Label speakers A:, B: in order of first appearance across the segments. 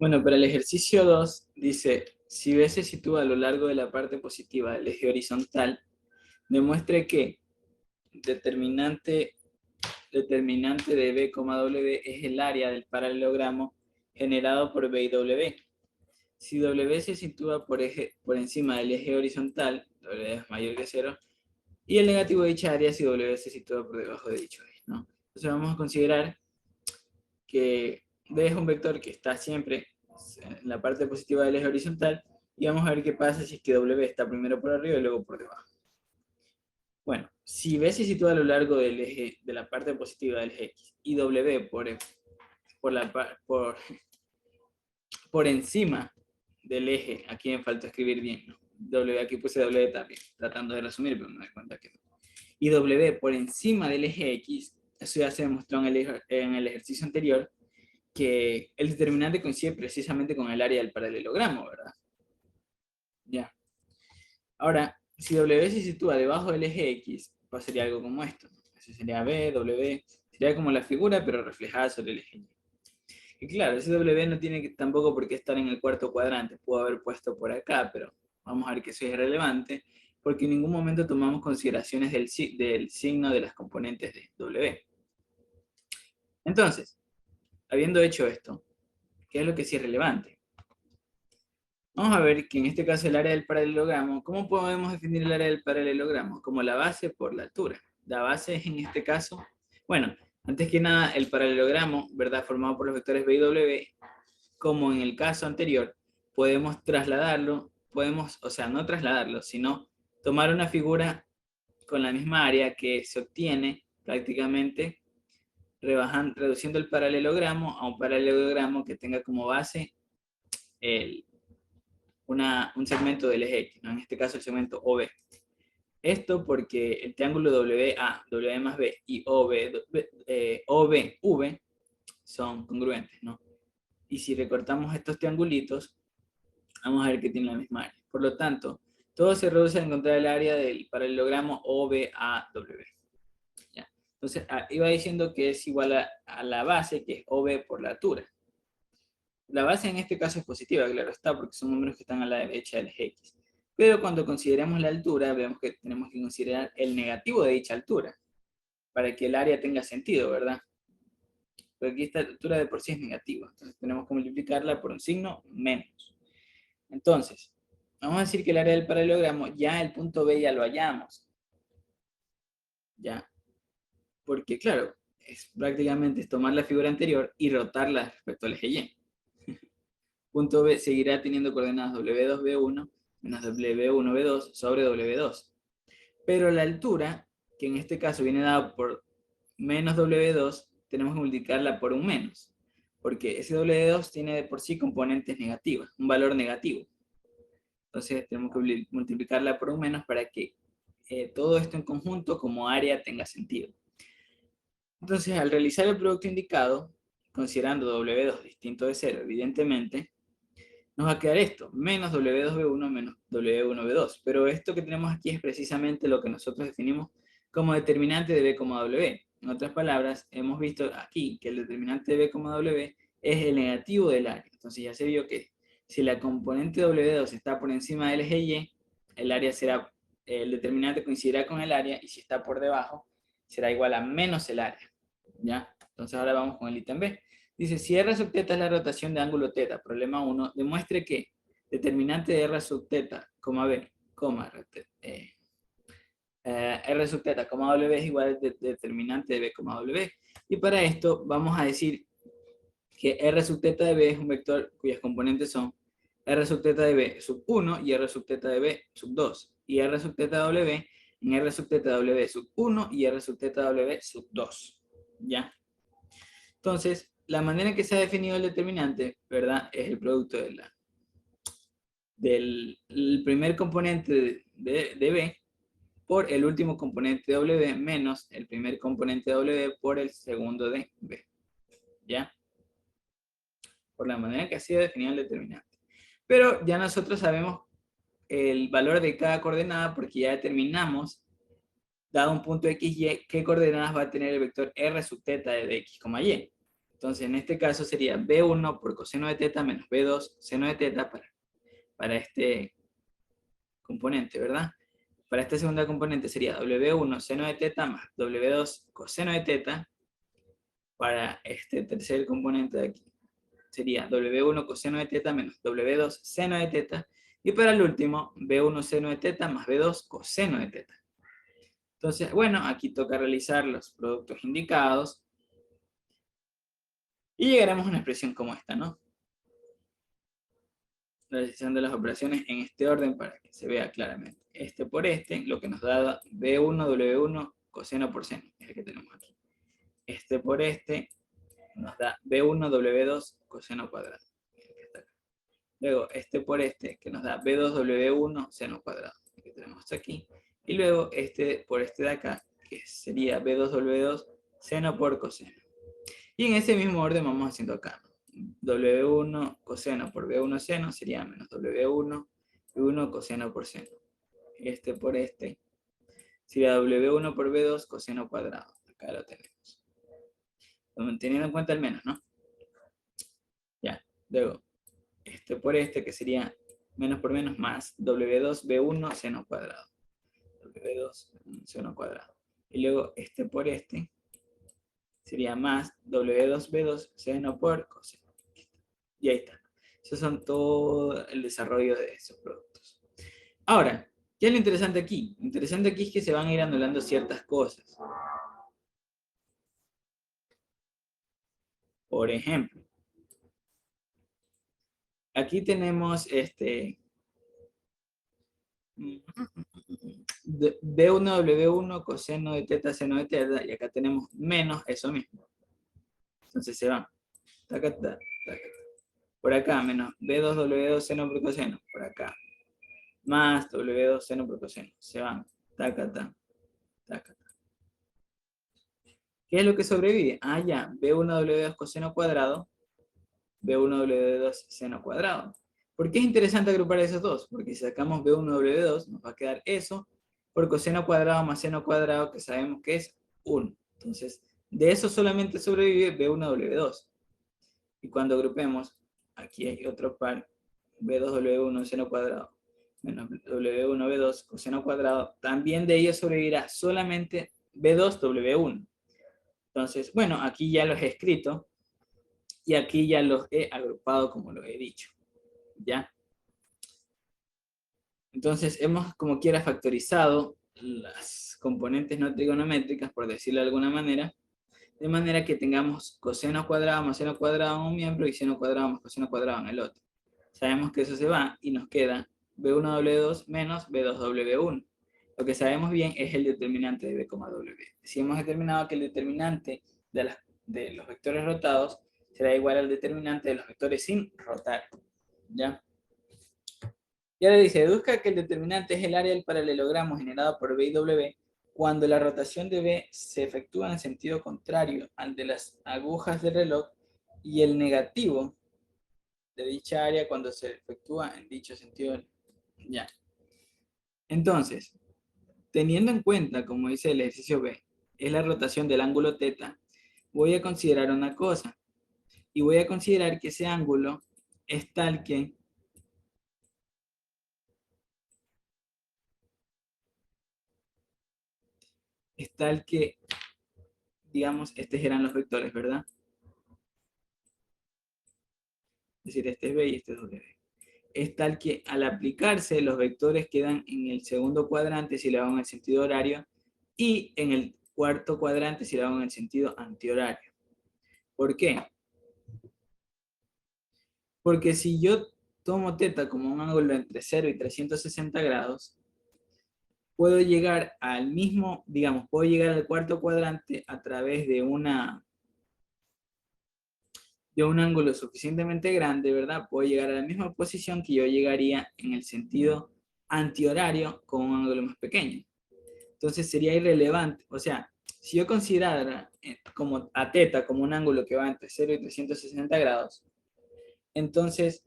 A: Bueno, para el ejercicio 2 dice, si B se sitúa a lo largo de la parte positiva del eje horizontal, demuestre que determinante de B, W es el área del paralelogramo generado por B y W. Si W se sitúa por encima del eje horizontal, W es mayor que 0, y el negativo de dicha área si W se sitúa por debajo de dicho eje, ¿no? Entonces vamos a considerar que B es un vector que está siempre en la parte positiva del eje horizontal, y vamos a ver qué pasa si es que W está primero por arriba y luego por debajo. Bueno, si B se sitúa a lo largo del eje, de la parte positiva del eje X, y W por encima del eje, aquí me falta escribir bien, ¿no? W, aquí puse W también, tratando de resumir, pero me doy cuenta que no. Y W por encima del eje X, eso ya se demostró en el ejercicio anterior, que el determinante coincide precisamente con el área del paralelogramo, ¿verdad? Ya. Ahora, si W se sitúa debajo del eje X, pasaría algo como esto. Eso sería B, W, sería como la figura, pero reflejada sobre el eje Y. Y claro, ese W no tiene tampoco por qué estar en el cuarto cuadrante, puedo haber puesto por acá, pero vamos a ver que eso es irrelevante, porque en ningún momento tomamos consideraciones del signo de las componentes de W. Entonces, habiendo hecho esto, ¿qué es lo que sí es relevante? Vamos a ver que en este caso el área del paralelogramo, ¿cómo podemos definir el área del paralelogramo? Como la base por la altura. La base es en este caso, bueno, antes que nada el paralelogramo, ¿verdad? Formado por los vectores B y W, como en el caso anterior, podemos trasladarlo, o sea, no trasladarlo, sino tomar una figura con la misma área que se obtiene prácticamente reduciendo el paralelogramo a un paralelogramo que tenga como base un segmento del eje X, ¿no? En este caso el segmento OB. Esto porque el triángulo WA, W más B y OBV son congruentes, ¿no? Y si recortamos estos triangulitos, vamos a ver que tienen la misma área. Por lo tanto, todo se reduce a encontrar el área del paralelogramo OBAW. ¿Ya? Entonces, iba diciendo que es igual a la base, que es OB por la altura. La base en este caso es positiva, claro está, porque son números que están a la derecha del eje X. Pero cuando consideremos la altura, vemos que tenemos que considerar el negativo de dicha altura, para que el área tenga sentido, ¿verdad? Porque aquí esta altura de por sí es negativa, entonces tenemos que multiplicarla por un signo menos. Entonces, vamos a decir que el área del paralelogramo, ya el punto B ya lo hallamos. Ya. Porque claro, es prácticamente tomar la figura anterior y rotarla respecto al eje Y. Punto B seguirá teniendo coordenadas W2B1 menos W1B2 sobre W2. Pero la altura, que en este caso viene dada por menos W2, tenemos que multiplicarla por un menos. Porque ese W2 tiene de por sí componentes negativas, un valor negativo. Entonces tenemos que multiplicarla por un menos para que todo esto en conjunto como área tenga sentido. Entonces al realizar el producto indicado, considerando W2 distinto de 0, evidentemente, nos va a quedar esto, menos W2B1 menos W1B2. Pero esto que tenemos aquí es precisamente lo que nosotros definimos como determinante de B, W. En otras palabras, hemos visto aquí que el determinante de B, W es el negativo del área. Entonces ya se vio que si la componente W2 está por encima del eje Y, el área será, el determinante coincidirá con el área, y si está por debajo, será igual a menos el área. ¿Ya? Entonces ahora vamos con el ítem B. Dice, si R sub θ es la rotación de ángulo θ, problema 1, demuestre que determinante de R sub θ, B, R sub θ, W es igual a determinante de B, W. Y para esto vamos a decir que R sub θ de B es un vector cuyas componentes son R sub θ de B sub 1 y R sub θ de B sub 2. Y R sub θ W en R sub θ W sub 1 y R sub θ W sub 2. ¿Ya? Entonces, la manera en que se ha definido el determinante, ¿verdad? Es el producto del primer componente de B por el último componente de W menos el primer componente de W por el segundo de B. ¿Ya? Por la manera en que ha sido definido el determinante. Pero ya nosotros sabemos el valor de cada coordenada porque ya determinamos, dado un punto x, y, qué coordenadas va a tener el vector R sub θ de x, y. Entonces, en este caso sería B1 por coseno de teta menos B2 seno de teta para este componente, ¿verdad? Para esta segunda componente sería W1 seno de teta más W2 coseno de teta. Para este tercer componente de aquí sería W1 coseno de teta menos W2 seno de teta. Y para el último, B1 seno de teta más B2 coseno de teta. Entonces, bueno, aquí toca realizar los productos indicados. Y llegaremos a una expresión como esta, ¿no? La decisión de las operaciones en este orden para que se vea claramente. Este por este, lo que nos da B1 W1 coseno por seno, es el que tenemos aquí. Este por este nos da B1 W2 coseno cuadrado. Luego este por este, que nos da B2 W1 seno cuadrado, que tenemos aquí. Y luego este por este de acá, que sería B2 W2 seno por coseno. Y en ese mismo orden vamos haciendo acá. W1 coseno por B1 seno sería menos W1 B1 coseno por seno. Este por este sería W1 por B2 coseno cuadrado. Acá lo tenemos. Teniendo en cuenta el menos, ¿no? Ya. Luego, este por este, que sería menos por menos más W2 B1 seno cuadrado. W2 seno cuadrado. Y luego este por este sería más W2 B2 seno por coseno. Y ahí está. Esos son todo el desarrollo de esos productos. Ahora, ¿qué es lo interesante aquí? Lo interesante aquí es que se van a ir anulando ciertas cosas. Por ejemplo, aquí tenemos B1 W1 coseno de teta seno de teta, y acá tenemos menos eso mismo. Entonces se van. Taca, taca, taca. Por acá, menos B2 W2 seno por coseno. Por acá. Más W2 seno por coseno. Se van. Taca, taca, taca. ¿Qué es lo que sobrevive? Ah, ya. B1 W2 coseno cuadrado. B1 W2 seno cuadrado. ¿Por qué es interesante agrupar esos dos? Porque si sacamos B1 W2, nos va a quedar eso por coseno cuadrado más seno cuadrado, que sabemos que es 1. Entonces, de eso solamente sobrevive B1 W2. Y cuando agrupemos, aquí hay otro par, B2 W1 seno cuadrado menos W1 B2 coseno cuadrado, también de ello sobrevivirá solamente B2 W1. Entonces, bueno, aquí ya los he escrito y aquí ya los he agrupado como lo he dicho. ¿Ya? Entonces, hemos como quiera factorizado las componentes no trigonométricas, por decirlo de alguna manera, de manera que tengamos coseno cuadrado más seno cuadrado en un miembro y seno cuadrado más coseno cuadrado en el otro. Sabemos que eso se va y nos queda B1W2 menos B2W1. Lo que sabemos bien es el determinante de B, W. Si hemos determinado que el determinante de los vectores rotados será igual al determinante de los vectores sin rotar. ¿Ya? Y ahora dice, deduzca que el determinante es el área del paralelogramo generado por B y W cuando la rotación de B se efectúa en sentido contrario al de las agujas del reloj y el negativo de dicha área cuando se efectúa en dicho sentido. Ya. Entonces, teniendo en cuenta, como dice el ejercicio B, es la rotación del ángulo θ, voy a considerar una cosa. Y voy a considerar que ese ángulo es tal que digamos, estos eran los vectores, ¿verdad? Es decir, este es B y este es W. Es tal que al aplicarse los vectores quedan en el segundo cuadrante si lo hago en el sentido horario y en el cuarto cuadrante si lo hago en el sentido antihorario. ¿Por qué? Porque si yo tomo θ como un ángulo entre 0 y 360 grados, puedo llegar al mismo, digamos, puedo llegar al cuarto cuadrante a través de un ángulo suficientemente grande, ¿verdad? Puedo llegar a la misma posición que yo llegaría en el sentido antihorario con un ángulo más pequeño. Entonces sería irrelevante. O sea, si yo considerara como a θ como un ángulo que va entre 0 y 360 grados, entonces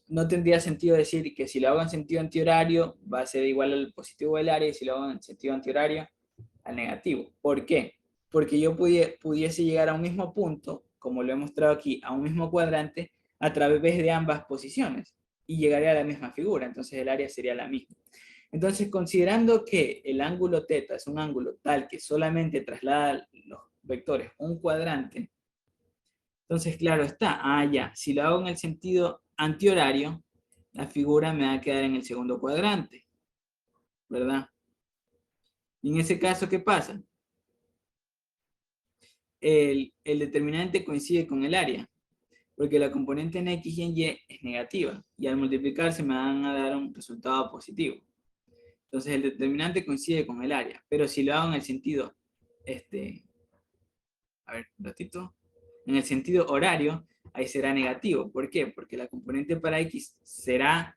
A: no tendría sentido decir que si lo hago en sentido antihorario va a ser igual al positivo del área y si lo hago en sentido antihorario al negativo. ¿Por qué? Porque yo pudiese llegar a un mismo punto como lo he mostrado aquí, a un mismo cuadrante a través de ambas posiciones y llegaría a la misma figura, entonces el área sería la misma. Entonces, considerando que el ángulo θ es un ángulo tal que solamente traslada los vectores un cuadrante, entonces, claro está, ya, si lo hago en el sentido antihorario, la figura me va a quedar en el segundo cuadrante, ¿verdad? Y en ese caso, ¿qué pasa? El determinante coincide con el área, porque la componente en X y en Y es negativa, y al multiplicarse me van a dar un resultado positivo. Entonces el determinante coincide con el área, pero si lo hago en el sentido, a ver, un ratito, en el sentido horario, ahí será negativo. ¿Por qué? Porque la componente para X será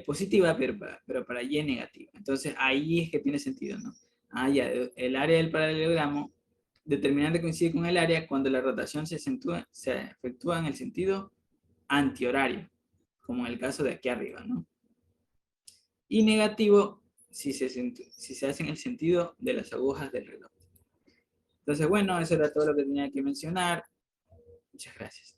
A: positiva, pero para Y negativa. Entonces ahí es que tiene sentido, ¿no? Ya, el área del paralelogramo determinante coincide con el área cuando la rotación se efectúa en el sentido antihorario, como en el caso de aquí arriba, ¿no? Y negativo si se hace en el sentido de las agujas del reloj. Entonces, bueno, eso era todo lo que tenía que mencionar. Muchas gracias.